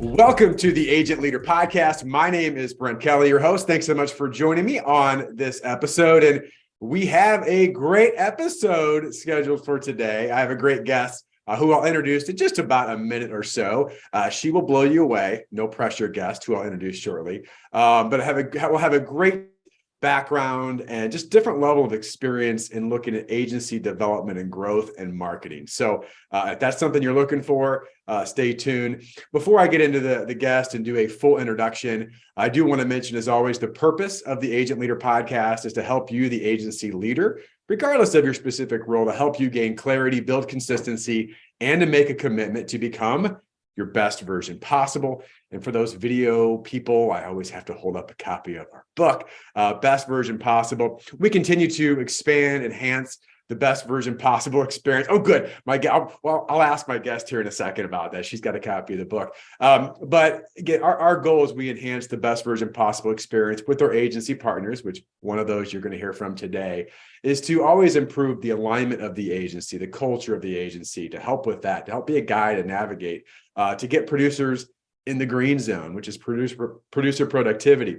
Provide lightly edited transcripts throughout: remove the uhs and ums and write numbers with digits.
Welcome to the Agent Leader Podcast. My name is Brent Kelly, your host. Thanks so much for joining me on this episode. And we have a great episode scheduled for today. I have a great guest who I'll introduce in just about a minute or so. She will blow you away. No pressure guest who I'll introduce shortly. But we'll have a great background and just different level of experience in looking at agency development and growth and marketing. So if that's something you're looking for, stay tuned. Before I get into the guest and do a full introduction, I do want to mention, as always, the purpose of the Agent Leader Podcast is to help you, the agency leader, regardless of your specific role, to help you gain clarity, build consistency, and to make a commitment to become your best version possible. And for those video people, I always have to hold up a copy of our book, Best Version Possible. We continue to expand, enhance the best version possible experience. Oh, good. I'll ask my guest here in a second about that. She's got a copy of the book. But again, our goal is we enhance the best version possible experience with our agency partners, which one of those you're going to hear from today, is to always improve the alignment of the agency, the culture of the agency, to help with that, to help be a guide and navigate, to get producers in the green zone, which is producer productivity,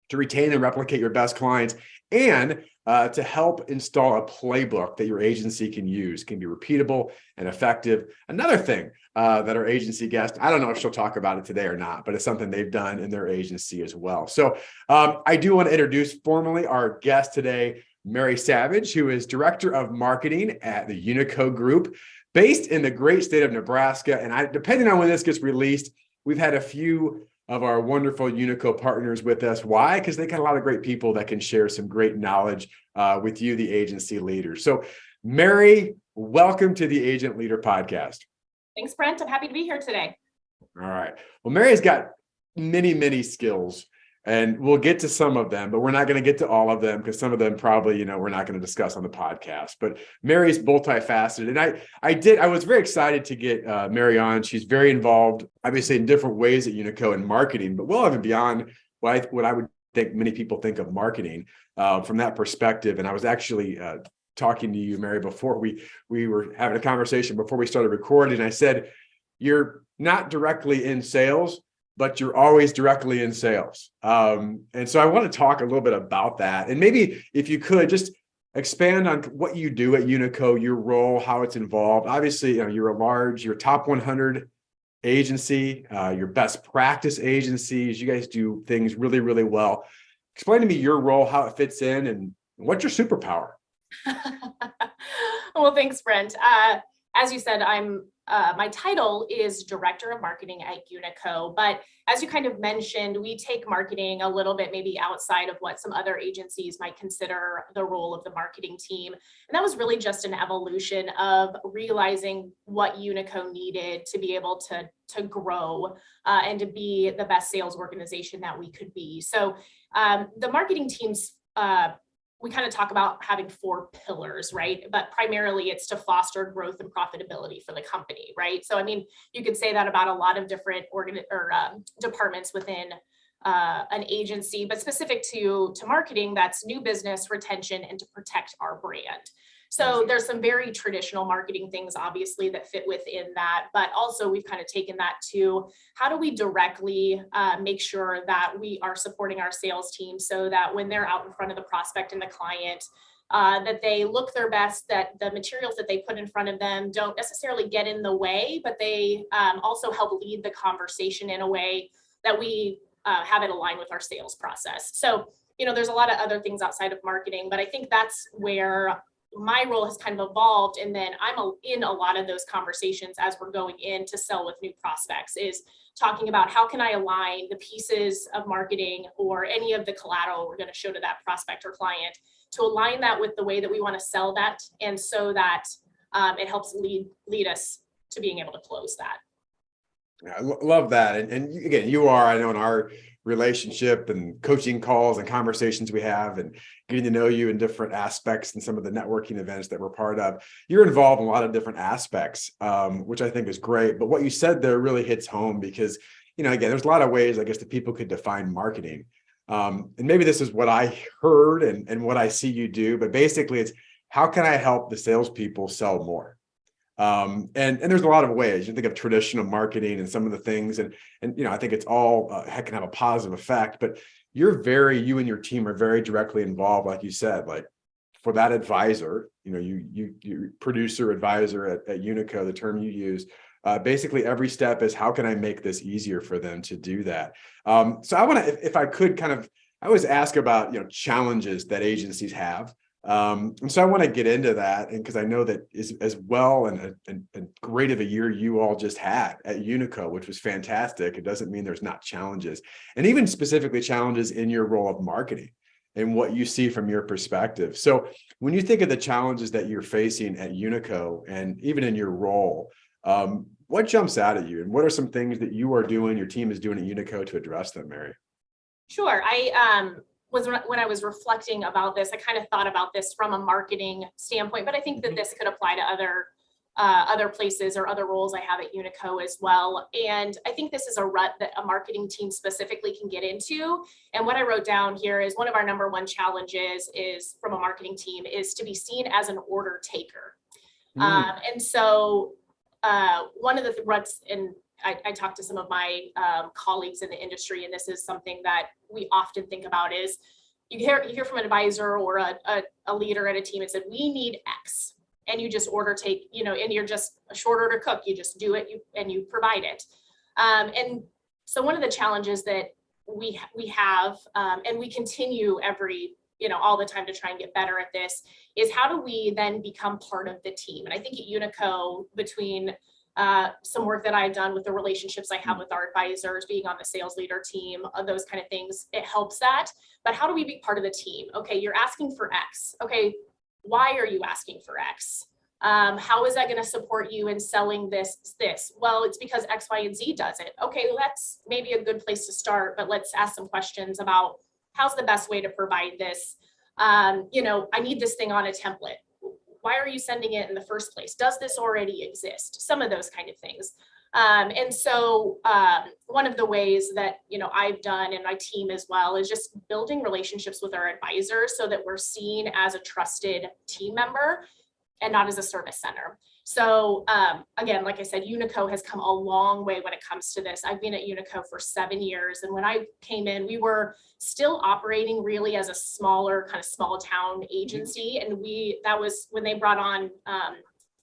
to retain and replicate your best clients, and to help install a playbook that your agency can use, can be repeatable and effective. Another thing that our agency guest, I don't know if she'll talk about it today or not, but it's something they've done in their agency as well. So I do want to introduce formally our guest today, Mary Savage, who is Director of Marketing at the UNICO Group, based in the great state of Nebraska. And depending on when this gets released, we've had a few of our wonderful UNICO partners with us. Why? Because they got a lot of great people that can share some great knowledge with you, the agency leaders. So, Mary, welcome to the Agent Leader Podcast. Thanks, Brent. I'm happy to be here today. All right. Well, Mary's got many, many skills, and we'll get to some of them, but we're not going to get to all of them because some of them probably, we're not going to discuss on the podcast. But Mary's multifaceted. And I was very excited to get Mary on. She's very involved, obviously, in different ways at UNICO and marketing, but well even beyond what I would think many people think of marketing from that perspective. And I was actually talking to you, Mary, before we were having a conversation before we started recording. I said, you're not directly in sales, but you're always directly in sales. And so I want to talk a little bit about that. And maybe if you could just expand on what you do at UNICO, your role, how it's involved. Obviously, you're a top 100 agency, your best practice agencies. You guys do things really, really well. Explain to me your role, how it fits in, and what's your superpower? Well, thanks, Brent. As you said, my title is Director of Marketing at UNICO, but as you kind of mentioned, we take marketing a little bit maybe outside of what some other agencies might consider the role of the marketing team. And that was really just an evolution of realizing what UNICO needed to be able to grow and to be the best sales organization that we could be. So the marketing teams, we kind of talk about having 4 pillars, right? But primarily it's to foster growth and profitability for the company, right? So, you could say that about a lot of different departments within an agency, but specific to marketing, that's new business, retention, and to protect our brand. So there's some very traditional marketing things, obviously, that fit within that, but also we've kind of taken that to how do we directly make sure that we are supporting our sales team so that when they're out in front of the prospect and the client, that they look their best, that the materials that they put in front of them don't necessarily get in the way, but they also help lead the conversation in a way that we have it aligned with our sales process. So, there's a lot of other things outside of marketing, but I think that's where my role has kind of evolved. And then I'm in a lot of those conversations as we're going in to sell with new prospects, is talking about how can I align the pieces of marketing or any of the collateral we're going to show to that prospect or client to align that with the way that we want to sell that. And so that it helps lead us to being able to close that. I love that. And again, I know in our relationship and coaching calls and conversations we have and getting to know you in different aspects and some of the networking events that we're part of, you're involved in a lot of different aspects, which I think is great. But what you said there really hits home because, again, there's a lot of ways, I guess, that people could define marketing. And maybe this is what I heard and what I see you do, but basically it's how can I help the salespeople sell more? And there's a lot of ways. You think of traditional marketing and some of the things, and I think it's all can have a positive effect. But you and your team are very directly involved, like you said, like for that advisor, you producer advisor at UNICO, the term you use. Basically, every step is how can I make this easier for them to do that. So I want to, if I could, I always ask about challenges that agencies have. And so I want to get into that, and because I know that is as well and great of a year you all just had at UNICO, which was fantastic. It doesn't mean there's not challenges, and even specifically challenges in your role of marketing and what you see from your perspective. So when you think of the challenges that you're facing at UNICO and even in your role, what jumps out at you, and what are some things that you are doing, your team is doing at UNICO to address them, Mary? Sure. When I was reflecting about this, I kind of thought about this from a marketing standpoint, but I think that this could apply to other places or other roles I have at UNICO as well. And I think this is a rut that a marketing team specifically can get into. And what I wrote down here is one of our number one challenges is from a marketing team is to be seen as an order taker. And so one of the ruts, and I talked to some of my colleagues in the industry, and this is something that we often think about is you hear from an advisor or a leader at a team and said, we need X, and you just order take, and you're just a short order cook. You just do it and you provide it. And so one of the challenges that we have, and we continue all the time to try and get better at this, is how do we then become part of the team? And I think at UNICO, between some work that I've done with the relationships I have with our advisors, being on the sales leader team, those kind of things, it helps that. But how do we be part of the team? Okay, you're asking for X. Okay, why are you asking for X? How is that going to support you in selling this? Well, it's because X, Y, and Z does it. Okay, well, that's maybe a good place to start, but let's ask some questions about how's the best way to provide this? I need this thing on a template. Why are you sending it in the first place? Does this already exist? Some of those kind of things. And so one of the ways that, I've done, and my team as well, is just building relationships with our advisors so that we're seen as a trusted team member and not as a service center. So again, like I said, UNICO has come a long way when it comes to this. I've been at UNICO for 7 years. And when I came in, we were still operating really as a smaller, kind of small town agency. And that was when they brought on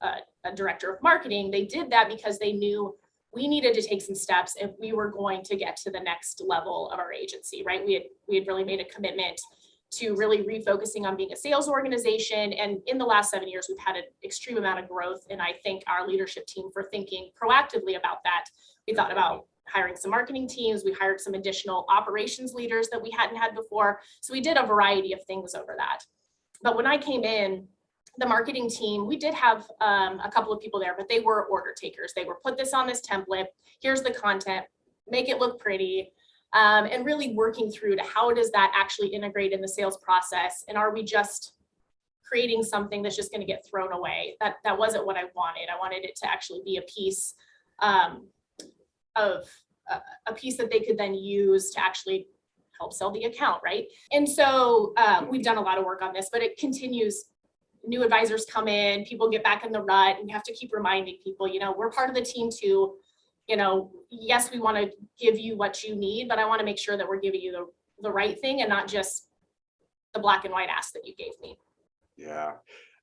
a director of marketing. They did that because they knew we needed to take some steps if we were going to get to the next level of our agency, right? We had really made a commitment to really refocusing on being a sales organization. And in the last 7 years, we've had an extreme amount of growth. And I thank our leadership team for thinking proactively about that. We thought about hiring some marketing teams. We hired some additional operations leaders that we hadn't had before. So we did a variety of things over that. But when I came in, the marketing team, we did have a couple of people there, but they were order takers. They were put this on this template. Here's the content, make it look pretty. And really working through to how does that actually integrate in the sales process? And are we just creating something that's just going to get thrown away? That wasn't what I wanted. I wanted it to actually be a piece of a piece that they could then use to actually help sell the account, right? And so we've done a lot of work on this, but it continues. New advisors come in, people get back in the rut, and you have to keep reminding people, we're part of the team too. Yes, we want to give you what you need, but I want to make sure that we're giving you the right thing and not just the black and white ask that you gave me. Yeah.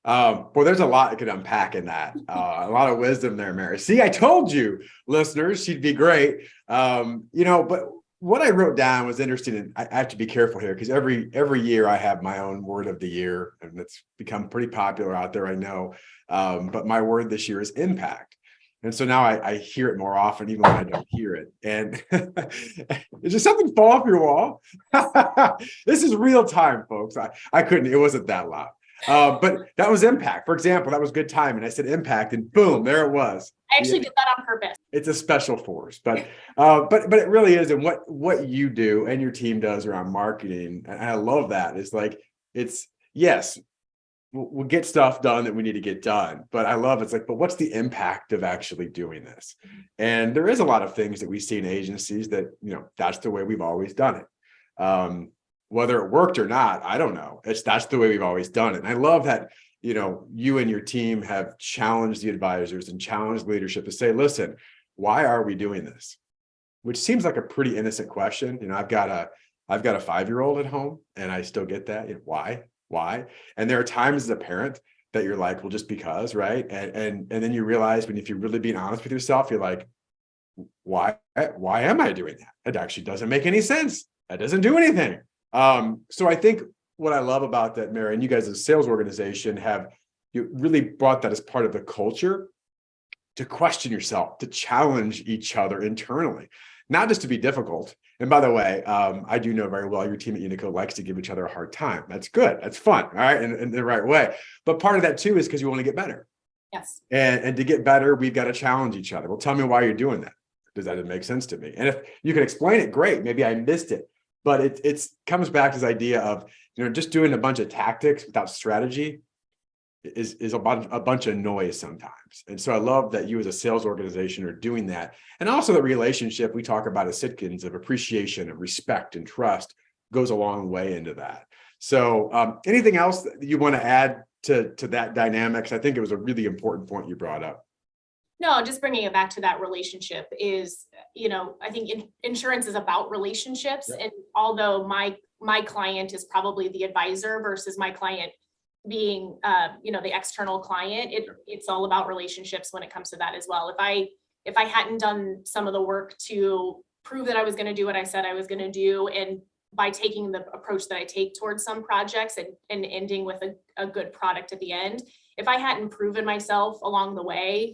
Well, there's a lot I could unpack in that. A lot of wisdom there, Mary. See, I told you, listeners, she'd be great. But what I wrote down was interesting, and I have to be careful here because every year I have my own word of the year, and it's become pretty popular out there, I know. But my word this year is impact. And so now I hear it more often, even when I don't hear it. And is there something fall off your wall? This is real time, folks. It wasn't that loud. But that was impact. For example, that was good time. And I said impact, and boom, there it was. I actually did that on purpose. It's a special force, but it really is. And what you do and your team does around marketing, and I love that. Yes, we'll get stuff done that we need to get done. But I love it's like, but what's the impact of actually doing this? And there is a lot of things that we see in agencies that, that's the way we've always done it. Whether it worked or not, I don't know. That's the way we've always done it. And I love that you and your team have challenged the advisors and challenged leadership to say, listen, why are we doing this? Which seems like a pretty innocent question. I've got a 5-year-old at home and I still get that. Why? And there are times as a parent that you're like, well, just because, right? And then you realize if you're really being honest with yourself, you're like, why am I doing that? It actually doesn't make any sense. That doesn't do anything. So I think what I love about that, Mary, and you guys as a sales organization you really brought that as part of the culture to question yourself, to challenge each other internally, not just to be difficult. And by the way, I do know very well your team at UNICO likes to give each other a hard time. That's good. That's fun. All right. In the right way. But part of that too is because you want to get better. Yes. And to get better, we've got to challenge each other. Well, tell me why you're doing that. Does that make sense to me? And if you can explain it, great. Maybe I missed it. But it comes back to this idea of, just doing a bunch of tactics without strategy is a bunch of noise sometimes. And so I love that you as a sales organization are doing that. And also the relationship we talk about as Sitkins of appreciation and respect and trust goes a long way into that. So anything else that you want to add to that dynamics? I think it was a really important point you brought up. No, just bringing it back to that relationship is, I think insurance is about relationships. Yep. And although my client is probably the advisor versus my client being, the external client, it's all about relationships when it comes to that as well. If I hadn't done some of the work to prove that I was going to do what I said I was going to do, and by taking the approach that I take towards some projects and ending with a good product at the end, if I hadn't proven myself along the way,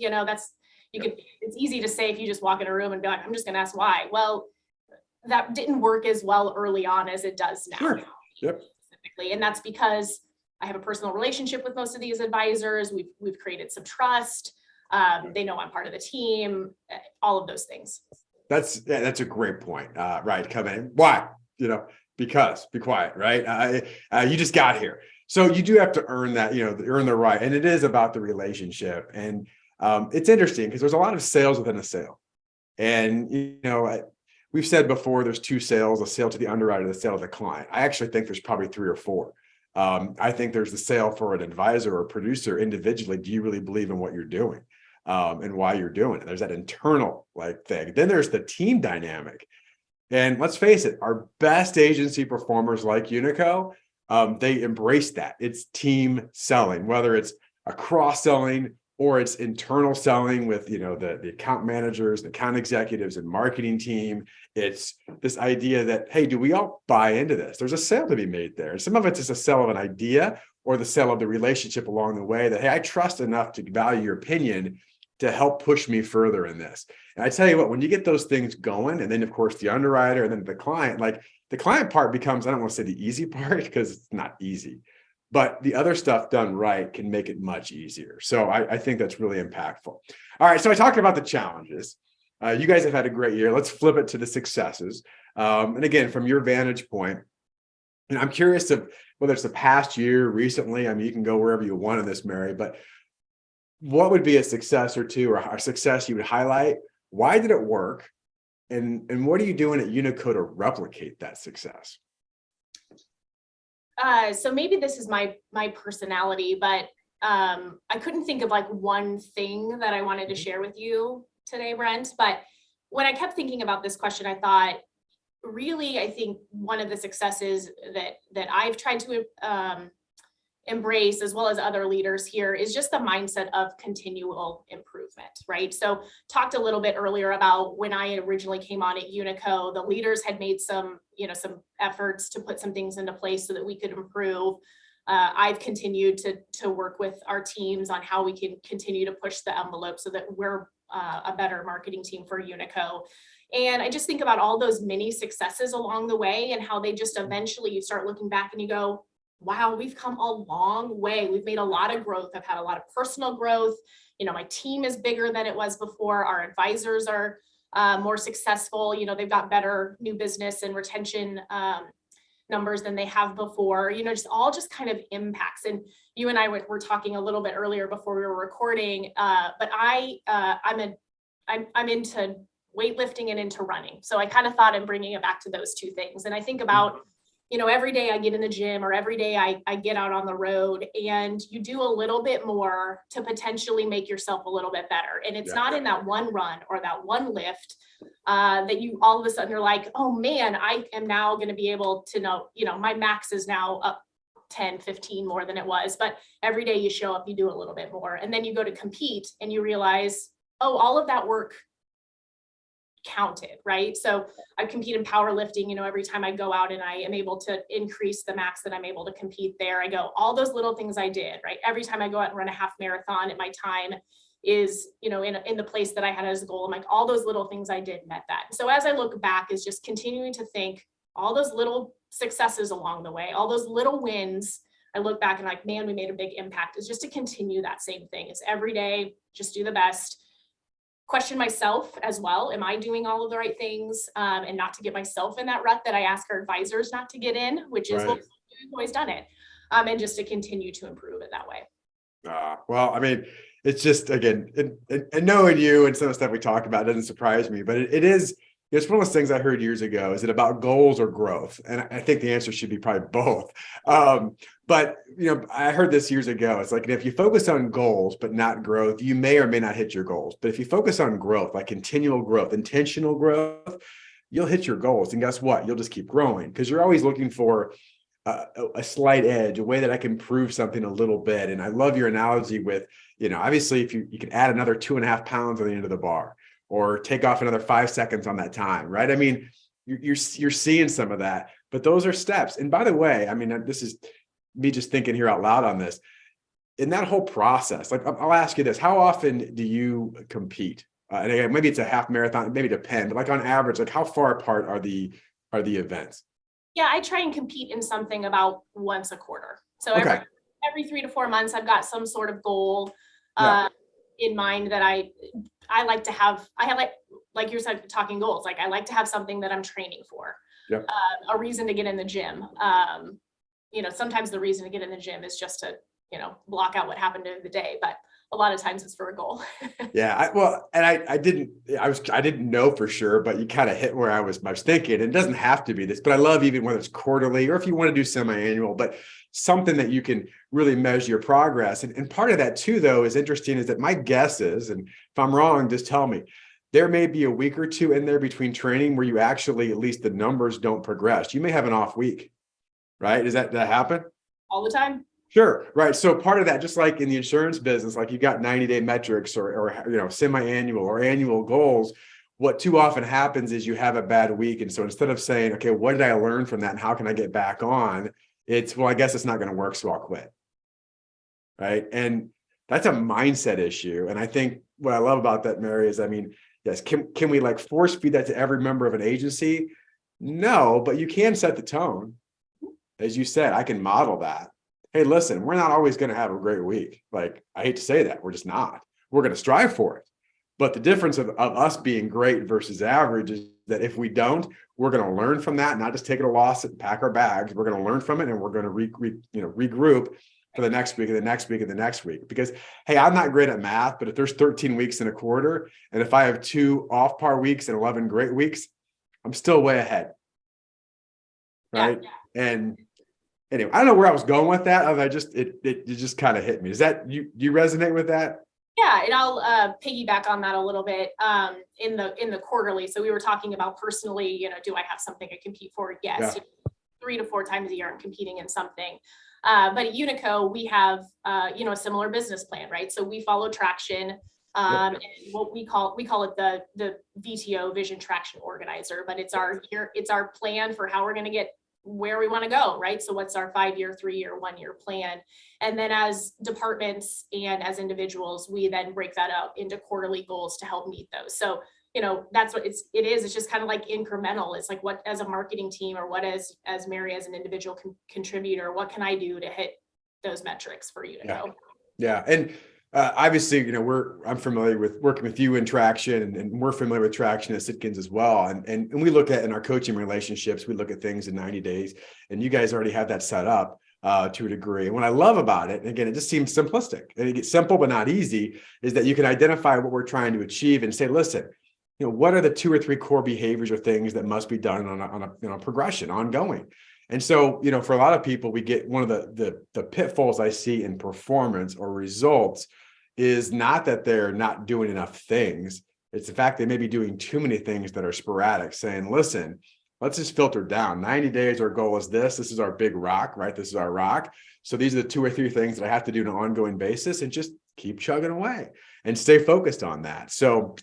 it's easy to say if you just walk in a room and be like, I'm just going to ask why. Well, that didn't work as well early on as it does now. Sure. Yep. Specifically. And that's because I have a personal relationship with most of these advisors. We've created some trust. They know I'm part of the team, all of those things. That's a great point. Right. Come in. Why? Because be quiet, right? You just got here. So you do have to earn that, earn the right. And it is about the relationship. And it's interesting because there's a lot of sales within a sale. And, we've said before, there's 2 sales, a sale to the underwriter, the sale to the client. I actually think there's probably 3 or 4. I think there's the sale for an advisor or producer individually. Do you really believe in what you're doing and why you're doing it? There's that internal thing. Then there's the team dynamic. And let's face it, our best agency performers like UNICO, they embrace that. It's team selling, whether it's a cross-selling or it's internal selling with, the account managers, the account executives and marketing team. It's this idea that, hey, do we all buy into this? There's a sale to be made there. And some of it's just a sale of an idea or the sale of the relationship along the way that, hey, I trust enough to value your opinion to help push me further in this. And I tell you what, when you get those things going, and then of course the underwriter and then the client, the client part becomes, I don't want to say the easy part because it's not easy, but the other stuff done right can make it much easier. So I think that's really impactful. All right. So I talked about the challenges. You guys have had a great year. Let's flip it to the successes. And again, from your vantage point, and I'm curious of whether it's the past year, recently, I mean, you can go wherever you want in this, Mary, but what would be a success or two or a success you would highlight? Why did it work? And what are you doing at UNICO to replicate that success? So maybe this is my personality, but I couldn't think of one thing that I wanted to share with you today, Brent. But when I kept thinking about this question, I thought, really, I think one of the successes that I've tried to embrace, as well as other leaders here, is just the mindset of continual improvement, right? So talked a little bit earlier about when I originally came on at UNICO, the leaders had made some efforts to put some things into place so that we could improve. I've continued to work with our teams on how we can continue to push the envelope so that we're a better marketing team for UNICO. And I just think about all those mini successes along the way and how they just eventually, you start looking back and you go, wow, we've come a long way. We've made a lot of growth. I've had a lot of personal growth. My team is bigger than it was before. Our advisors are more successful. They've got better new business and retention numbers than they have before. Just kind of impacts. And you and I were talking a little bit earlier before we were recording, but I'm into weightlifting and into running. So I kind of thought I'm bringing it back to those 2 things. And I think about every day I get in the gym or every day I get out on the road, and you do a little bit more to potentially make yourself a little bit better. And it's not in that one run or that one lift that you all of a sudden you're like, oh man, I am now going to be able to know, my max is now up 10, 15 more than it was. But every day you show up, you do a little bit more. And then you go to compete and you realize, oh, all of that work counted, right? So I compete in powerlifting, every time I go out and I am able to increase the max that I'm able to compete there, I go, all those little things I did, right? Every time I go out and run a half marathon and my time is, in the place that I had as a goal, I'm like, all those little things I did met that. So as I look back, is just continuing to think all those little successes along the way, all those little wins. I look back and like, man, we made a big impact. Is just to continue that same thing. It's every day, just do the best. Question myself as well. Am I doing all of the right things? And not to get myself in that rut that I ask our advisors not to get in, which is, well, we've always done it. And just to continue to improve it that way. Well, I mean, it's just, again, and knowing you and some of the stuff we talk about doesn't surprise me, but it is, it's one of those things I heard years ago. Is it about goals or growth? And I think the answer should be probably both. But, I heard this years ago. It's like, if you focus on goals, but not growth, you may or may not hit your goals. But if you focus on growth, like continual growth, intentional growth, you'll hit your goals. And guess what? You'll just keep growing because you're always looking for a slight edge, a way that I can improve something a little bit. And I love your analogy with, obviously if you can add another 2.5 pounds on the end of the bar or take off another 5 seconds on that time, right? I mean, you're seeing some of that, but those are steps. And by the way, I mean, this is me just thinking here out loud on this. In that whole process, like I'll ask you this, how often do you compete? And again, maybe it's a half marathon, maybe depend, but like on average, like how far apart are the events? Yeah, I try and compete in something about once a quarter. So Okay. every 3 to 4 months, I've got some sort of goal in mind that I like to have. I have like you said, talking goals. Like I like to have something that I'm training for. Yep. A reason to get in the gym. Sometimes the reason to get in the gym is just to, block out what happened during the day, but a lot of times it's for a goal. Yeah. I didn't know for sure, but you kind of hit where I was thinking. It doesn't have to be this, but I love even whether it's quarterly or if you want to do semi-annual, but something that you can really measure your progress. And part of that too, though, is interesting is that my guess is, and if I'm wrong, just tell me, there may be a week or two in there between training where you actually, at least the numbers don't progress. You may have an off week, right? Does that happen? All the time. Sure. Right. So part of that, just like in the insurance business, like you got 90-day metrics or semi-annual or annual goals, what too often happens is you have a bad week. And so instead of saying, okay, what did I learn from that and how can I get back on? It's, well, I guess it's not going to work, so I'll quit. Right. And that's a mindset issue. And I think what I love about that, Mary, is, I mean, yes, can we like force feed that to every member of an agency? No, but you can set the tone. As you said, I can model that. Hey, listen, we're not always going to have a great week. Like, I hate to say that, we're just not. We're going to strive for it. But the difference of us being great versus average is that if we don't, we're going to learn from that, not just take it a loss and pack our bags. We're going to learn from it, and we're going to regroup for the next week and the next week and the next week. Because, hey, I'm not great at math, but if there's 13 weeks in a quarter, and if I have 2 off par weeks and 11 great weeks, I'm still way ahead. Right. Yeah. And anyway, I don't know where I was going with that. It just kind of hit me. Is that do you resonate with that? Yeah, and I'll piggyback on that a little bit in the quarterly. So we were talking about personally, do I have something I compete for? Yes, yeah. 3 to 4 times a year I'm competing in something. But at UNICO, we have a similar business plan, right? So we follow traction. And what we call it the VTO, Vision Traction Organizer, but it's our plan for how we're going to get where we want to go, right? So what's our 5-year, 3-year, 1-year plan? And then as departments and as individuals, we then break that up into quarterly goals to help meet those. So, that's what it is. It's just kind of like incremental. It's like, what as a marketing team or what as Mary as an individual contributor, what can I do to hit those metrics for UNICO? Yeah. And obviously, I'm familiar with working with you in traction, and we're familiar with traction at Sitkins as well. And we look at in our coaching relationships, we look at things in 90 days, and you guys already have that set up to a degree. And what I love about it, and again, it just seems simplistic, and it gets simple but not easy, is that you can identify what we're trying to achieve and say, listen, what are the 2 or 3 core behaviors or things that must be done on a progression ongoing? And so, for a lot of people, we get one of the pitfalls I see in performance or results is not that they're not doing enough things. It's the fact they may be doing too many things that are sporadic, saying, listen, let's just filter down. 90 days, our goal is this. This is our big rock, right? This is our rock. So these are the 2 or 3 things that I have to do on an ongoing basis, and just keep chugging away and stay focused on that. So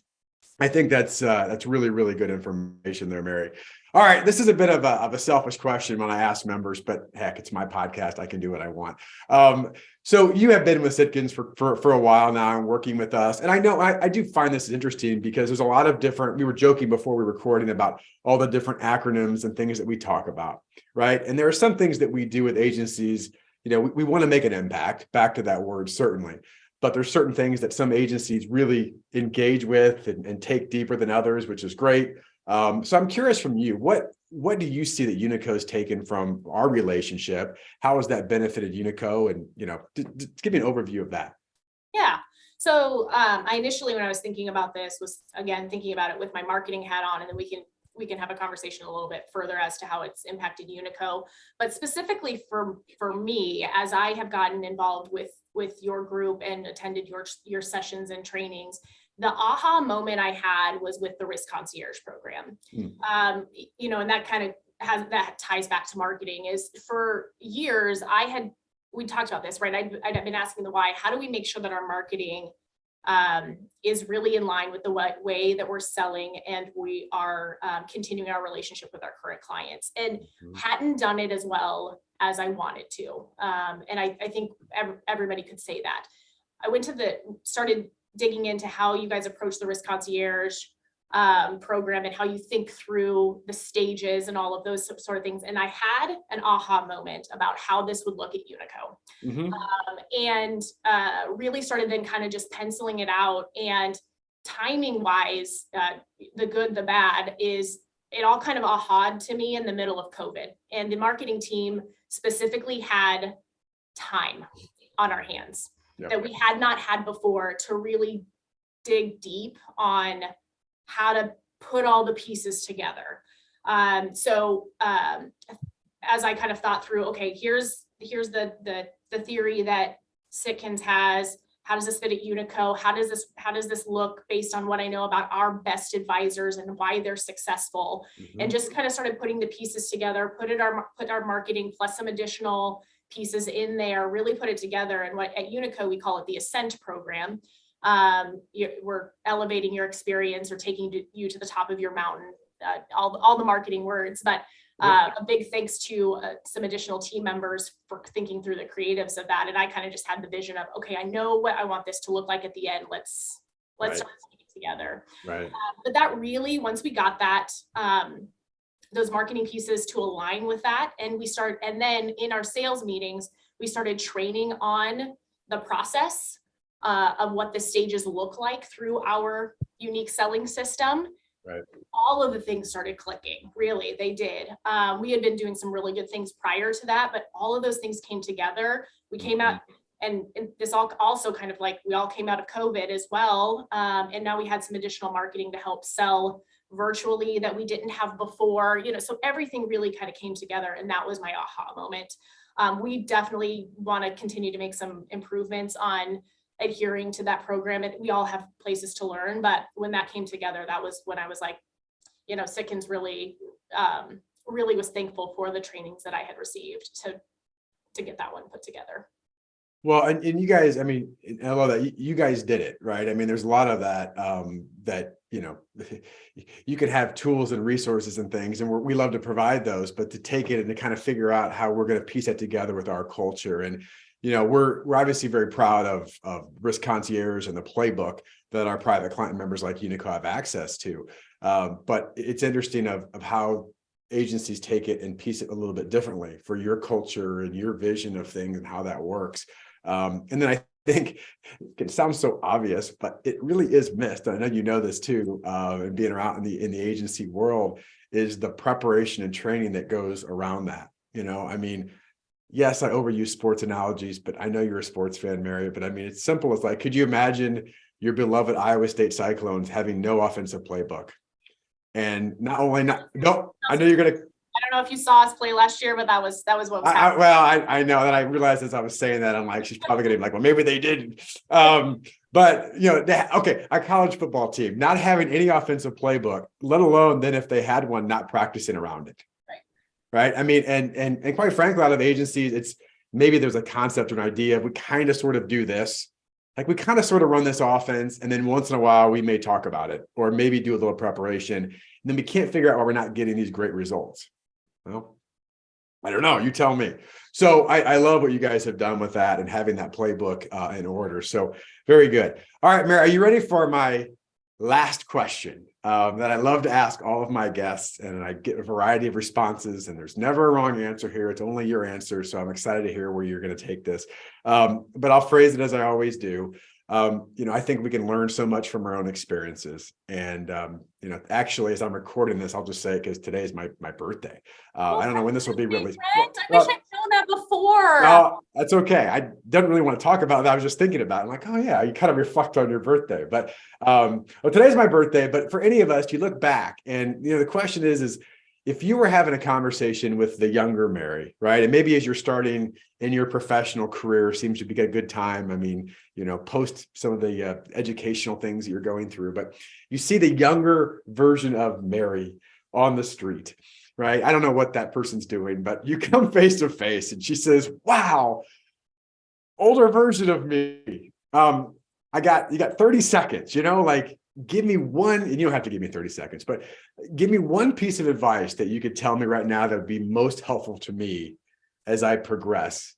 I think that's really, really good information there, Mary. All right, this is a bit of a selfish question when I ask members, but heck, it's my podcast. I can do what I want. So you have been with Sitkins for a while now and working with us. And I know I do find this interesting because there's a lot of different, we were joking before we were recording about all the different acronyms and things that we talk about, right? And there are some things that we do with agencies, we want to make an impact, back to that word, certainly. But there's certain things that some agencies really engage with and take deeper than others, which is great. So I'm curious from you, what do you see that UNICO's taken from our relationship? How has that benefited UNICO? And, give me an overview of that. Yeah. So I initially, when I was thinking about this, was again thinking about it with my marketing hat on, and then we can have a conversation a little bit further as to how it's impacted UNICO. But specifically for me, as I have gotten involved with your group and attended your sessions and trainings, the aha moment I had was with the Risk Concierge Program. And that kind of that ties back to marketing. Is for years we talked about this, right? I'd been asking the why. How do we make sure that our marketing is really in line with the way that we're selling and we are continuing our relationship with our current clients, and hadn't done it as well as I wanted to. And I think everybody could say that. I started digging into how you guys approach the Risk Concierge program and how you think through the stages and all of those sort of things. And I had an aha moment about how this would look at UNICO, and really started then kind of just penciling it out. And timing wise, the good, the bad, is it all kind of ahaed to me in the middle of COVID. And the marketing team specifically had time on our hands that we had not had before to really dig deep on how to put all the pieces together. So as I kind of thought through, okay, here's the theory that Sitkins has. How does this fit at UNICO? How does this look based on what I know about our best advisors and why they're successful? And just kind of started putting the pieces together, put our marketing plus some additional pieces in there, really put it together. And what at UNICO we call it the Ascent program. We're elevating your experience or taking you to the top of your mountain, all the marketing words, but a big thanks to some additional team members for thinking through the creatives of that. And I kind of just had the vision of, okay, I know what I want this to look like at the end. Let's start putting it together. Right. But that really, once we got that, those marketing pieces to align with that, and then in our sales meetings, we started training on the process of what the stages look like through our unique selling system. Right. All of the things started clicking. Really, they did. We had been doing some really good things prior to that, but all of those things came together. We came out, and this also kind of like we all came out of COVID as well. And now we had some additional marketing to help sell virtually that we didn't have before. So everything really kind of came together, and that was my aha moment. We definitely want to continue to make some improvements on adhering to that program, and we all have places to learn, but when that came together, that was when I was like, Sitkins really was thankful for the trainings that I had received to get that one put together. Well, and you guys, I mean, I love that you guys did it, right? I mean, there's a lot of that that you could have tools and resources and things, and we love to provide those, but to take it and to kind of figure out how we're going to piece that together with our culture. And we're obviously very proud of Risk Concierge and the playbook that our private client members like UNICO have access to. But it's interesting of how agencies take it and piece it a little bit differently for your culture and your vision of things and how that works. And then I think it sounds so obvious, but it really is missed. I know you know this too, and being around in the agency world, is the preparation and training that goes around that. I mean, yes, I overuse sports analogies, but I know you're a sports fan, Mary. But I mean, it's simple as like, could you imagine your beloved Iowa State Cyclones having no offensive playbook? And I know you're gonna I don't know if you saw us play last year, but that was what was happening. I know that. I realized as I was saying that, I'm like, she's probably going to be like, well, maybe they didn't. But a college football team not having any offensive playbook, let alone then if they had one, not practicing around it. Right. I mean, and quite frankly, a lot of agencies, it's maybe there's a concept or an idea. We kind of sort of do this. Like we kind of sort of run this offense, and then once in a while we may talk about it or maybe do a little preparation. And then we can't figure out why we're not getting these great results. Well, I don't know. You tell me. So I love what you guys have done with that and having that playbook in order. So very good. All right, Mary, are you ready for my last question that I love to ask all of my guests? And I get a variety of responses, and there's never a wrong answer here. It's only your answer. So I'm excited to hear where you're going to take this. But I'll phrase it as I always do. I think we can learn so much from our own experiences. And, actually, as I'm recording this, I'll just say it because today's my birthday. I don't know when this will be released. Brent, I wish I'd known that before. No, that's okay. I don't really want to talk about that. I was just thinking about it. I'm like, oh yeah, you kind of reflect on your birthday. But today's my birthday. But for any of us, you look back and, the question is if you were having a conversation with the younger Mary, right? And maybe as you're starting in your professional career, seems to be a good time. I mean, post some of the educational things that you're going through, but you see the younger version of Mary on the street, right? I don't know what that person's doing, but you come face to face and she says, wow, older version of me. You got 30 seconds, give me one, and you don't have to give me 30 seconds, but give me one piece of advice that you could tell me right now that would be most helpful to me as I progress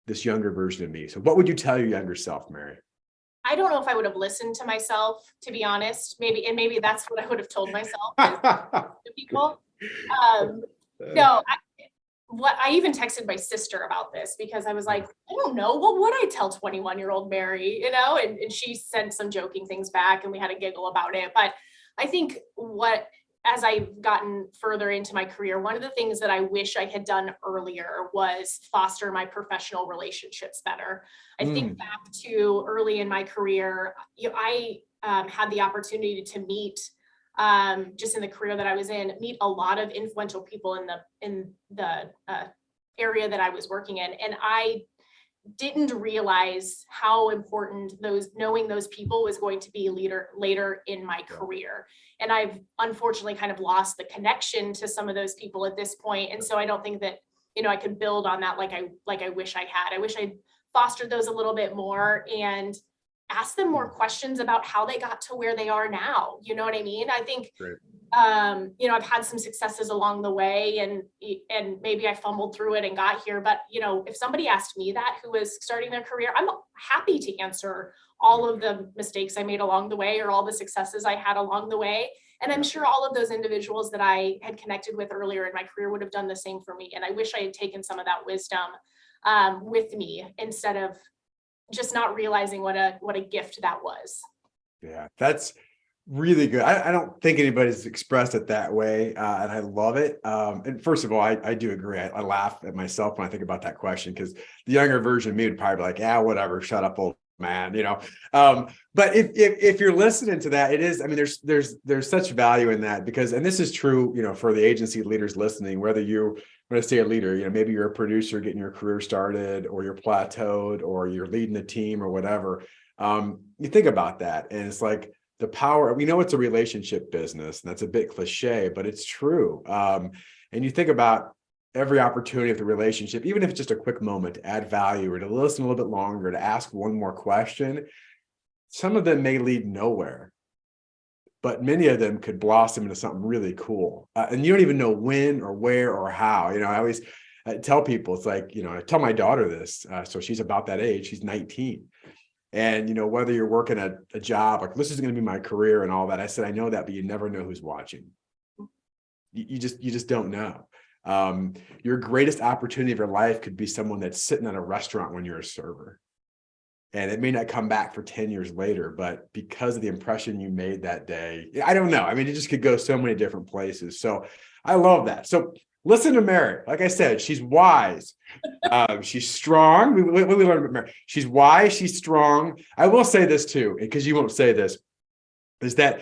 this younger version of me. So what would you tell your younger self, Mary? I don't know if I would have listened to myself, to be honest. Maybe that's what I would have told myself to people. I even texted my sister about this because I was like, I don't know, what would I tell 21-year-old Mary, and she sent some joking things back and we had a giggle about it. But I think as I've gotten further into my career, one of the things that I wish I had done earlier was foster my professional relationships better. I think back to early in my career, I had the opportunity to meet just in the career that I was in, meet a lot of influential people in the area that I was working in. And I didn't realize how important knowing those people was going to be later in my career. And I've unfortunately kind of lost the connection to some of those people at this point. And so I don't think that, I could build on that like I wish I had. I wish I'd fostered those a little bit more and ask them more questions about how they got to where they are now. You know what I mean? I think, I've had some successes along the way and maybe I fumbled through it and got here. But, if somebody asked me that who was starting their career, I'm happy to answer all of the mistakes I made along the way or all the successes I had along the way. And I'm sure all of those individuals that I had connected with earlier in my career would have done the same for me. And I wish I had taken some of that wisdom with me instead of just not realizing what a gift that was. Yeah, that's really good. I don't think anybody's expressed it that way, and I love it. And first of all, I do agree. I laugh at myself when I think about that question because the younger version of me would probably be like, yeah, whatever, shut up, old man, But if you're listening to that, it is. I mean, there's such value in that because, and this is true, for the agency leaders listening, whether you. When I say a leader, maybe you're a producer getting your career started or you're plateaued or you're leading a team or whatever. You think about that and it's like the power, we know it's a relationship business and that's a bit cliche, but it's true. And you think about every opportunity of the relationship, even if it's just a quick moment to add value or to listen a little bit longer, to ask one more question, some of them may lead nowhere. But many of them could blossom into something really cool. And you don't even know when or where or how. I always tell people, it's like, I tell my daughter this. So she's about that age. She's 19. And, whether you're working at a job, like this is going to be my career and all that. I said, I know that, but you never know who's watching. You just don't know. Your greatest opportunity of your life could be someone that's sitting at a restaurant when you're a server. And it may not come back for 10 years later, but because of the impression you made that day, I don't know. I mean, it just could go so many different places. So I love that. So listen to Mary. Like I said, she's wise. She's strong. We learned about Mary. She's wise. She's strong. I will say this too, because you won't say this, is that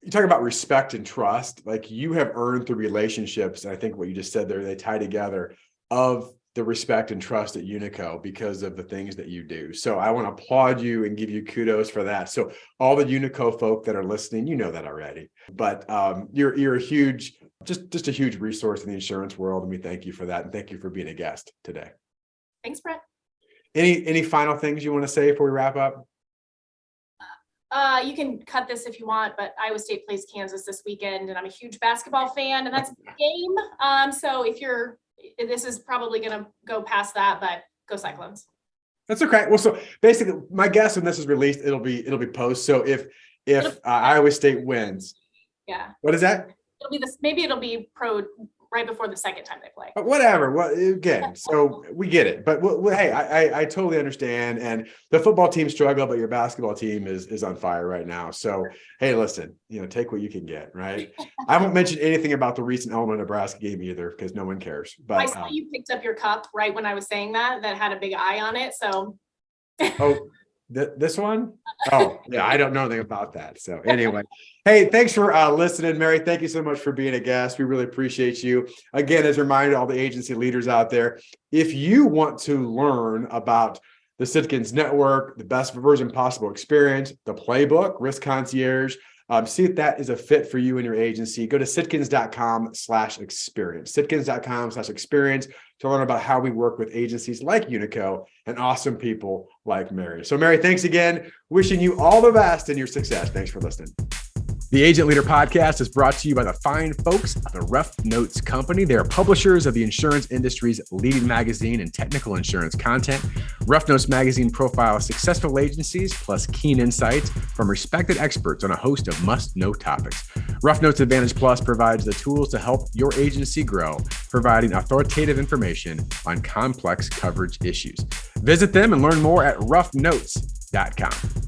you talk about respect and trust, like you have earned through relationships. And I think what you just said there, they tie together of the respect and trust at UNICO because of the things that you do. So I want to applaud you and give you kudos for that. So all the UNICO folk that are listening, you know that already, but you're a huge, just a huge resource in the insurance world. And we thank you for that. And thank you for being a guest today. Thanks, Brent. Any final things you want to say before we wrap up? You can cut this if you want, but Iowa State plays Kansas this weekend, and I'm a huge basketball fan, and that's a big game. So this is probably going to go past that, but go Cyclones. That's okay. Well, so basically, my guess when this is released, it'll be post. So if Iowa State wins, yeah, what is that? It'll be this. Maybe it'll be pro right before the second time they play. But whatever. Well, again, so we get it. But hey, I totally understand. And the football team struggle, but your basketball team is on fire right now. So hey, listen, take what you can get, right? I won't mention anything about the recent Illinois Nebraska game either, because no one cares. But I saw you picked up your cup right when I was saying that had a big eye on it. So this one? Oh, yeah, I don't know anything about that. So anyway, hey, thanks for listening, Mary. Thank you so much for being a guest. We really appreciate you. Again, as a reminder to all the agency leaders out there, if you want to learn about the Sitkins Network, the best version possible experience, the playbook, Risk Concierge, see if that is a fit for you and your agency. Go to sitkins.com/experience, sitkins.com/experience to learn about how we work with agencies like UNICO and awesome people like Mary. So Mary, thanks again. Wishing you all the best in your success. Thanks for listening. The Agent Leader Podcast is brought to you by the fine folks of the Rough Notes Company. They are publishers of the insurance industry's leading magazine and technical insurance content. Rough Notes magazine profiles successful agencies plus keen insights from respected experts on a host of must-know topics. Rough Notes Advantage Plus provides the tools to help your agency grow, providing authoritative information on complex coverage issues. Visit them and learn more at roughnotes.com.